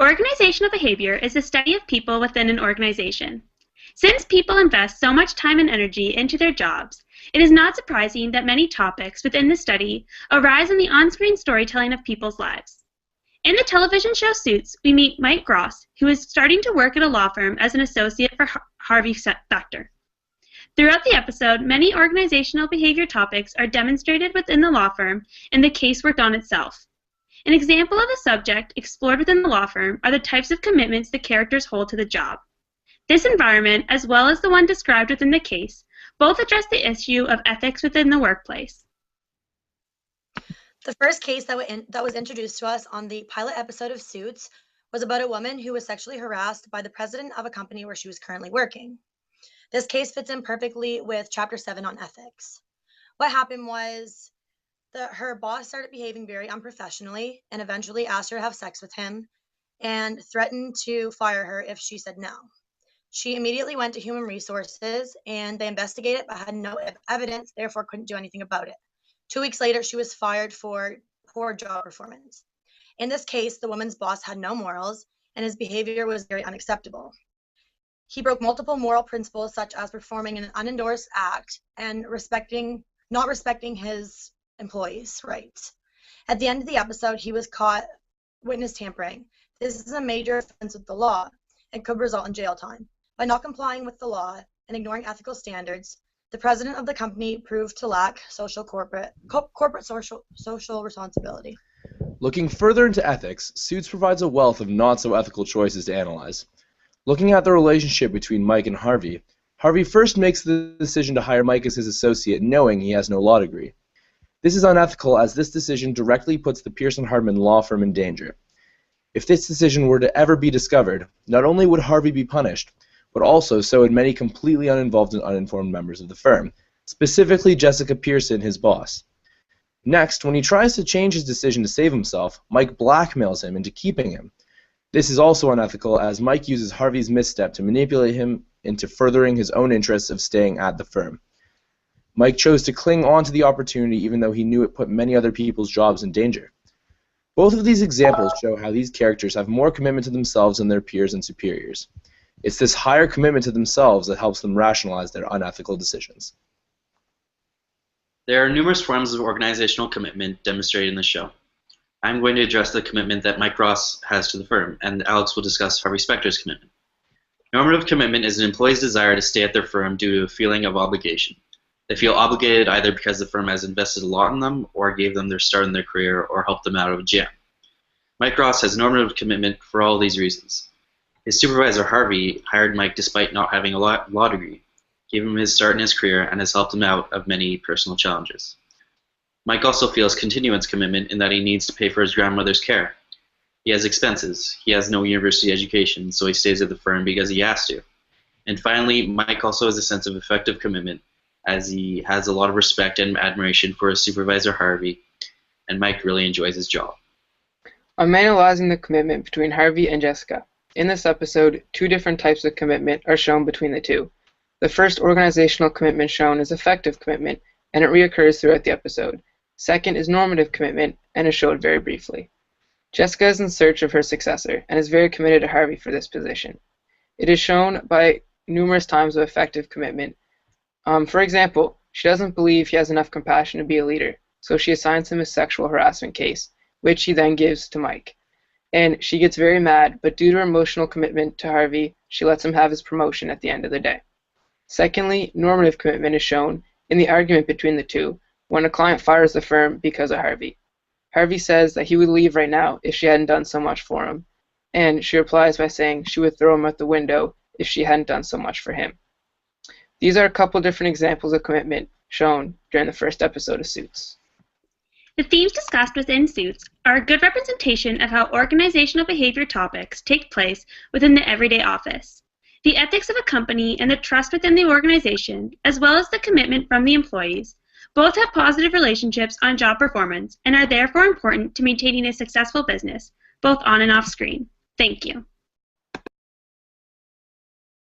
Organizational behavior is the study of people within an organization. Since people invest so much time and energy into their jobs, it is not surprising that many topics within the study arise in the on-screen storytelling of people's lives. In the television show Suits, we meet Mike Gross, who is starting to work at a law firm as an associate for Harvey Specter. Throughout the episode, many organizational behavior topics are demonstrated within the law firm and the case worked on itself. An example of a subject explored within the law firm are the types of commitments the characters hold to the job. This environment, as well as the one described within the case, both address the issue of ethics within the workplace. The first case that was introduced to us on the pilot episode of Suits was about a woman who was sexually harassed by the president of a company where she was currently working. This case fits in perfectly with Chapter 7 on ethics. What happened was her boss started behaving very unprofessionally and eventually asked her to have sex with him and threatened to fire her if she said no. She immediately went to Human Resources and they investigated but had no evidence, therefore couldn't do anything about it. 2 weeks later, she was fired for poor job performance. In this case, the woman's boss had no morals and his behavior was very unacceptable. He broke multiple moral principles such as performing an unendorsed act and not respecting his employees' rights. At the end of the episode, he was caught witness tampering. This is a major offense with the law and could result in jail time. By not complying with the law and ignoring ethical standards, the president of the company proved to lack corporate social responsibility. Looking further into ethics, Suits provides a wealth of not-so-ethical choices to analyze. Looking at the relationship between Mike and Harvey, Harvey first makes the decision to hire Mike as his associate knowing he has no law degree. This is unethical as this decision directly puts the Pearson Hardman law firm in danger. If this decision were to ever be discovered, not only would Harvey be punished, but also so would many completely uninvolved and uninformed members of the firm, specifically Jessica Pearson, his boss. Next, when he tries to change his decision to save himself, Mike blackmails him into keeping him. This is also unethical as Mike uses Harvey's misstep to manipulate him into furthering his own interests of staying at the firm. Mike chose to cling on to the opportunity even though he knew it put many other people's jobs in danger. Both of these examples show how these characters have more commitment to themselves than their peers and superiors. It's this higher commitment to themselves that helps them rationalize their unethical decisions. There are numerous forms of organizational commitment demonstrated in the show. I'm going to address the commitment that Mike Ross has to the firm, and Alex will discuss Harvey Specter's commitment. Normative commitment is an employee's desire to stay at their firm due to a feeling of obligation. They feel obligated either because the firm has invested a lot in them, or gave them their start in their career, or helped them out of a jam. Mike Ross has normative commitment for all these reasons. His supervisor, Harvey, hired Mike despite not having a law degree, gave him his start in his career, and has helped him out of many personal challenges. Mike also feels continuance commitment in that he needs to pay for his grandmother's care. He has expenses. He has no university education, so he stays at the firm because he has to. And finally, Mike also has a sense of effective commitment as he has a lot of respect and admiration for his supervisor, Harvey, and Mike really enjoys his job. I'm analyzing the commitment between Harvey and Jessica. In this episode, 2 different types of commitment are shown between the two. The first organizational commitment shown is effective commitment, and it reoccurs throughout the episode. Second is normative commitment, and is shown very briefly. Jessica is in search of her successor, and is very committed to Harvey for this position. It is shown by numerous times of effective commitment. For example, she doesn't believe he has enough compassion to be a leader, so she assigns him a sexual harassment case, which he then gives to Mike. And she gets very mad, but due to her emotional commitment to Harvey, she lets him have his promotion at the end of the day. Secondly, normative commitment is shown in the argument between the two, when a client fires the firm because of Harvey. Harvey says that he would leave right now if she hadn't done so much for him, and she replies by saying she would throw him out the window if she hadn't done so much for him. These are a couple different examples of commitment shown during the first episode of Suits. The themes discussed within Suits are a good representation of how organizational behavior topics take place within the everyday office. The ethics of a company and the trust within the organization, as well as the commitment from the employees, both have positive relationships on job performance and are therefore important to maintaining a successful business, both on and off screen. Thank you.